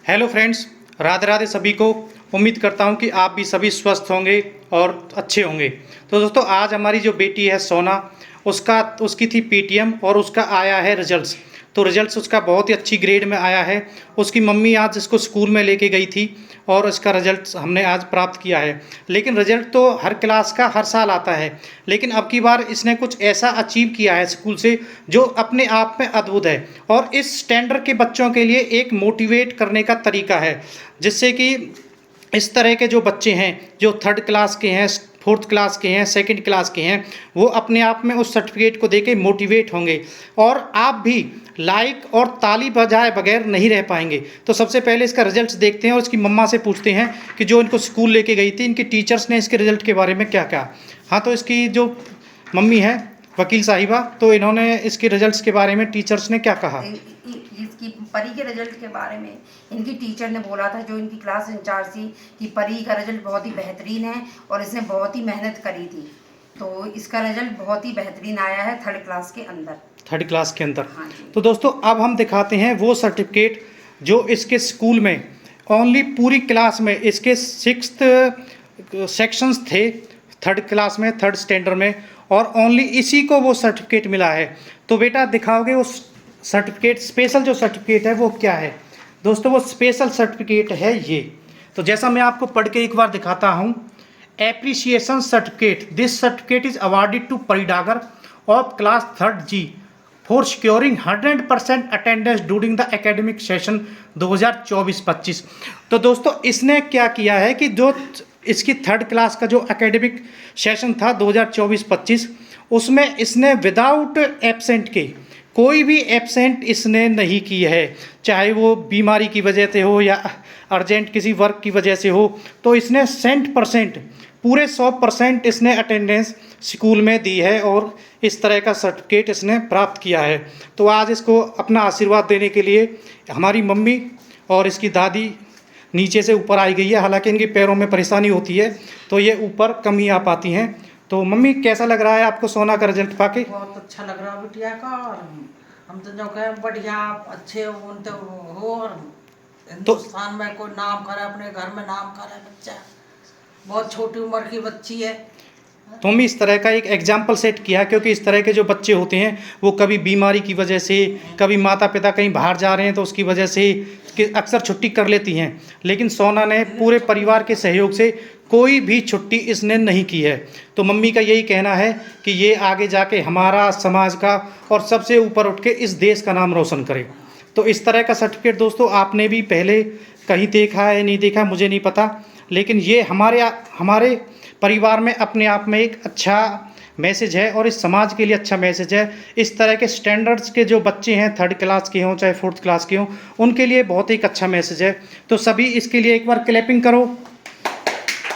Hello friends, Radhe Radhe सभी को। उम्मीद करता हूं कि आप भी सभी स्वस्थ होंगे और अच्छे होंगे। तो दोस्तों, आज हमारी जो बेटी है सोना, उसकी थी पीटीएम और उसका आया है रिजल्ट्स। तो रिजल्ट्स उसका बहुत ही अच्छी ग्रेड में आया है। उसकी मम्मी आज इसको स्कूल में लेके गई थी और इसका रिजल्ट हमने आज प्राप्त किया है। लेकिन रिजल्ट तो हर क्लास का हर साल आता है, लेकिन अब की बार इसने कुछ ऐसा अचीव किया है स्कूल से जो अपने आप में अद्भुत है और इस स्टैंडर्ड के बच्चों के लिए एक मोटिवेट करने का तरीका है, जिससे कि इस तरह के जो बच्चे हैं जो थर्ड क्लास के हैं, फोर्थ क्लास के हैं, सेकंड क्लास के हैं, वो अपने आप में उस सर्टिफिकेट को देके मोटिवेट होंगे और आप भी लाइक और ताली बजाए बगैर नहीं रह पाएंगे। तो सबसे पहले इसका रिजल्ट्स देखते हैं और इसकी मम्मा से पूछते हैं कि जो इनको स्कूल लेके गई थी, इनकी टीचर्स ने इसके रिजल्ट के बारे में क्या कहा। हाँ, तो इसकी जो मम्मी है वकील साहिबा, तो इन्होंने इसके रिजल्ट्स के बारे में टीचर्स ने क्या कहा। इसकी परी के रिजल्ट के बारे में इनकी टीचर ने बोला था, जो इनकी क्लास इंचार्ज थी, कि परी का रिजल्ट बहुत ही बेहतरीन है और इसने बहुत ही मेहनत करी थी। तो इसका रिजल्ट बहुत ही बेहतरीन आया है थर्ड क्लास के अंदर। हाँ, तो दोस्तों, अब हम दिखाते हैं वो सर्टिफिकेट जो इसके स्कूल में ओनली पूरी क्लास में इसके 6th सेक्शंस थे, थर्ड क्लास में, थर्ड स्टैंडर्ड में, और ओनली इसी को वो सर्टिफिकेट मिला है। तो बेटा दिखाओगे वो सर्टिफिकेट, स्पेशल जो सर्टिफिकेट है वो क्या है। दोस्तों, वो स्पेशल सर्टिफिकेट है ये। तो जैसा मैं आपको पढ़ के एक बार दिखाता हूँ। Appreciation certificate, this certificate is awarded to परिडागर of class 3rd G for securing 100% attendance during the academic session 2024-25। तो दोस्तों, इसने क्या किया है कि जो इसकी थर्ड क्लास का जो एकेडमिक सेशन था 2024-25, उसमें इसने विदाउट एब्सेंट के कोई भी एब्सेंट इसने नहीं की है, चाहे वो बीमारी की वजह से हो या अर्जेंट किसी वर्क की वजह से हो। तो इसने 100% पूरे 100% इसने अटेंडेंस स्कूल में दी है और इस तरह का सर्टिफिकेट इसने प्राप्त किया है। तो आज इसको अपना आशीर्वाद देने के लिए हमारी मम्मी और इसकी दादी नीचे से ऊपर आई गई है। हालांकि इनके पैरों में परेशानी होती है तो ये ऊपर कम ही आ पाती हैं। तो मम्मी, कैसा लग रहा है आपको सोना का रिजल्ट पाके। बहुत अच्छा लग रहा है बिटिया का, और हम तो जो कहे बढ़िया अच्छे हो और हिंदुस्तान में कोई नाम करे, अपने घर में नाम करे बच्चा। बहुत छोटी उम्र की बच्ची है। तो मम्मी, इस तरह का एक एग्जाम्पल सेट किया, क्योंकि इस तरह के जो बच्चे होते हैं वो कभी बीमारी की वजह से, कभी माता पिता कहीं बाहर जा रहे हैं तो उसकी वजह से कि अक्सर छुट्टी कर लेती हैं, लेकिन सोना ने पूरे परिवार के सहयोग से कोई भी छुट्टी इसने नहीं की है। तो मम्मी का यही कहना है कि ये आगे जाके हमारा, समाज का और सबसे ऊपर उठ के इस देश का नाम रोशन करे। तो इस तरह का सर्टिफिकेट दोस्तों आपने भी पहले कहीं देखा है, नहीं देखा मुझे नहीं पता, लेकिन ये हमारे परिवार में अपने आप में एक अच्छा मैसेज है और इस समाज के लिए अच्छा मैसेज है। इस तरह के स्टैंडर्ड्स के जो बच्चे हैं, थर्ड क्लास के हों चाहे फोर्थ क्लास के हों, उनके लिए बहुत ही अच्छा मैसेज है। तो सभी इसके लिए एक बार क्लैपिंग करो।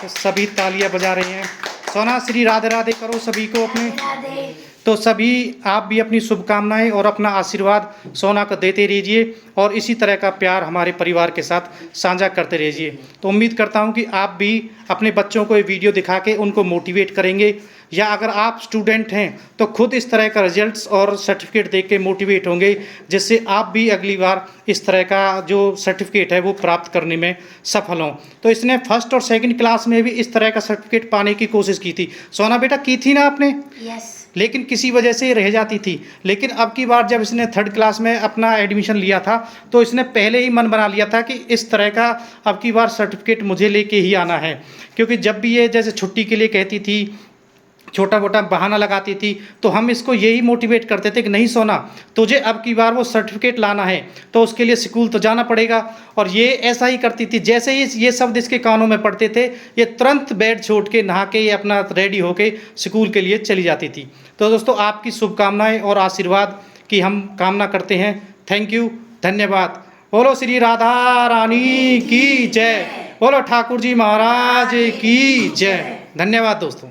तो सभी तालियां बजा रहे हैं। सोना, श्री राधे राधे करो सभी को अपने। तो सभी आप भी अपनी शुभकामनाएं और अपना आशीर्वाद सोना को देते रहिए और इसी तरह का प्यार हमारे परिवार के साथ साझा करते रहिए। तो उम्मीद करता हूं कि आप भी अपने बच्चों को ये वीडियो दिखा के उनको मोटिवेट करेंगे, या अगर आप स्टूडेंट हैं तो खुद इस तरह का रिजल्ट्स और सर्टिफिकेट देख के मोटिवेट होंगे, जिससे आप भी अगली बार इस तरह का जो सर्टिफिकेट है वो प्राप्त करने में सफल हों। तो इसने फर्स्ट और सेकंड क्लास में भी इस तरह का सर्टिफिकेट पाने की कोशिश की थी। सोना बेटा, की थी ना आपने? यस। लेकिन किसी वजह से रह जाती थी। लेकिन अब की बार जब इसने थर्ड क्लास में अपना एडमिशन लिया था तो इसने पहले ही मन बना लिया था कि इस तरह का अब की बार सर्टिफिकेट मुझे लेके ही आना है। क्योंकि जब भी ये जैसे छुट्टी के लिए कहती थी, छोटा मोटा बहाना लगाती थी, तो हम इसको यही मोटिवेट करते थे कि नहीं सोना, तुझे अब की बार वो सर्टिफिकेट लाना है तो उसके लिए स्कूल तो जाना पड़ेगा। और ये ऐसा ही करती थी। जैसे ही ये शब्द इसके कानों में पड़ते थे, ये तुरंत बेड छोड़ के नहा के ये अपना रेडी होके स्कूल के लिए चली जाती थी। तो दोस्तों, आपकी शुभकामनाएं और आशीर्वाद की हम कामना करते हैं। थैंक यू, धन्यवाद। बोलो श्री राधा रानी की जय, बोलो ठाकुर जी महाराज की जय। धन्यवाद दोस्तों।